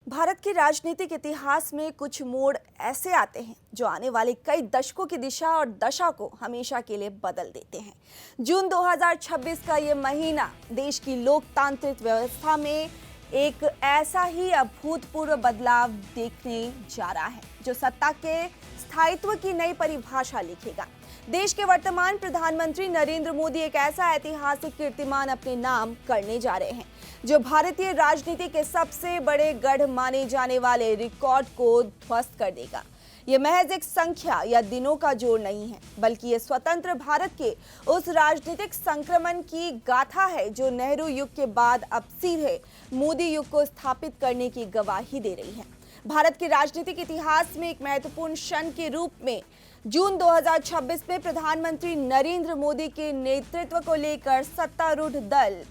भारत के राजनीतिक इतिहास में कुछ मोड़ ऐसे आते हैं जो आने वाले कई दशकों की दिशा और दशा को हमेशा के लिए बदल देते हैं। जून 2026 का ये महीना देश की लोकतांत्रिक व्यवस्था में एक ऐसा ही अभूतपूर्व बदलाव देखने जा रहा है जो सत्ता के स्थायित्व की नई परिभाषा लिखेगा। देश के वर्तमान प्रधानमंत्री नरेंद्र मोदी एक ऐसा ऐतिहासिक कीर्तिमान अपने नाम करने जा रहे हैं जो भारतीय राजनीति के सबसे बड़े गढ़ माने जाने वाले रिकॉर्ड को ध्वस्त कर देगा। ये महज एक संख्या या दिनों का जोड़ नहीं है, बल्कि ये स्वतंत्र भारत के उस राजनीतिक संक्रमण की गाथा है जो नेहरू युग के बाद अब सीधे मोदी युग को स्थापित करने की गवाही दे रही है। भारत के राजनीतिक इतिहास में एक महत्वपूर्ण क्षण के रूप में जून 2026 में प्रधानमंत्री नरेंद्र मोदी के नेतृत्व को लेकर सत्तारूढ़ दल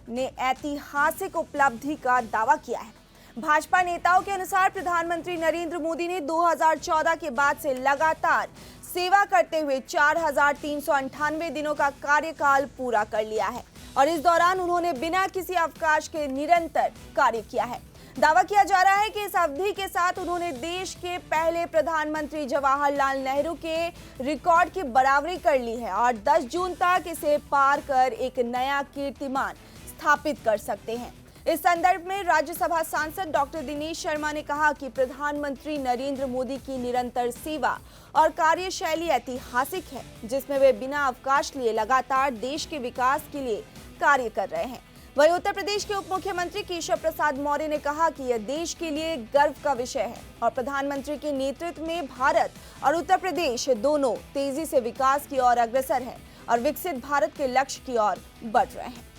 ने ऐतिहासिक उपलब्धि का दावा किया है। भाजपा नेताओं के अनुसार प्रधानमंत्री नरेंद्र मोदी ने 2014 के बाद से लगातार सेवा करते हुए 4,398 दिनों का कार्यकाल पूरा कर लिया है और इस दौरान उन्होंने बिना किसी अवकाश के निरंतर कार्य किया है। दावा किया जा रहा है कि इस अवधि के साथ उन्होंने देश के पहले प्रधानमंत्री जवाहरलाल नेहरू के रिकॉर्ड की बराबरी कर ली है और 10 जून तक इसे पार कर एक नया कीर्तिमान स्थापित कर सकते हैं। इस संदर्भ में राज्यसभा सांसद डॉक्टर दिनेश शर्मा ने कहा कि प्रधानमंत्री नरेंद्र मोदी की निरंतर सेवा और कार्यशैली ऐतिहासिक है, जिसमें वे बिना अवकाश लिए लगातार देश के विकास के लिए कार्य कर रहे हैं। वहीं उत्तर प्रदेश के उप मुख्यमंत्री केशव प्रसाद मौर्य ने कहा कि यह देश के लिए गर्व का विषय है और प्रधानमंत्री के नेतृत्व में भारत और उत्तर प्रदेश दोनों तेजी से विकास की ओर अग्रसर है और विकसित भारत के लक्ष्य की ओर बढ़ रहे हैं।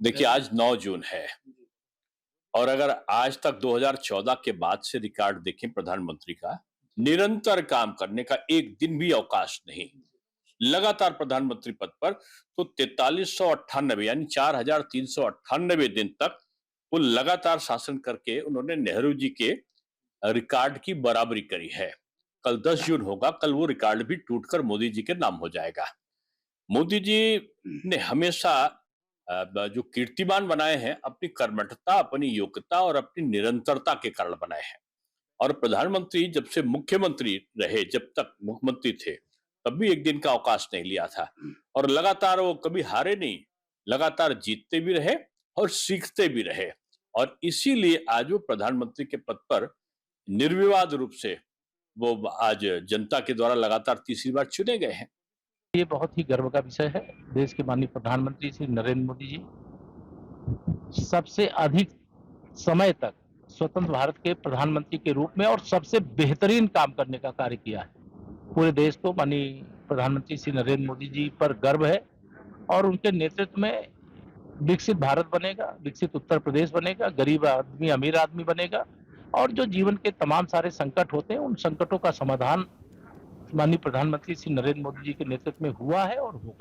देखिए, आज 9 जून है और अगर आज तक 2014 के बाद से रिकॉर्ड देखें प्रधानमंत्री का, निरंतर काम करने का एक दिन भी अवकाश नहीं, लगातार प्रधानमंत्री पद पर, तो 4398 यानी 4398 दिन तक वो लगातार शासन करके उन्होंने नेहरू जी के रिकॉर्ड की बराबरी करी है। कल 10 जून होगा, कल वो रिकॉर्ड भी टूटकर मोदी जी के नाम हो जाएगा। मोदी जी ने हमेशा जो कीर्तिमान बनाए हैं अपनी कर्मठता, अपनी योग्यता और अपनी निरंतरता के कारण बनाए हैं। और प्रधानमंत्री जब से मुख्यमंत्री रहे, जब तक मुख्यमंत्री थे, तब भी एक दिन का अवकाश नहीं लिया था और लगातार वो कभी हारे नहीं, लगातार जीतते भी रहे और सीखते भी रहे और इसीलिए आज वो प्रधानमंत्री के पद पर निर्विवाद रूप से वो आज जनता के द्वारा लगातार तीसरी बार चुने गए हैं। ये बहुत ही गर्व का विषय है। देश के माननीय प्रधानमंत्री श्री नरेंद्र मोदी जी सबसे अधिक समय तक स्वतंत्र भारत के प्रधानमंत्री के रूप में और सबसे बेहतरीन काम करने का कार्य किया है। पूरे देश को माननीय प्रधानमंत्री श्री नरेंद्र मोदी जी पर गर्व है और उनके नेतृत्व में विकसित भारत बनेगा, विकसित उत्तर प्रदेश बनेगा, गरीब आदमी अमीर आदमी बनेगा और जो जीवन के तमाम सारे संकट होते हैं उन संकटों का समाधान माननीय प्रधानमंत्री श्री नरेंद्र मोदी जी के नेतृत्व में हुआ है और होगा।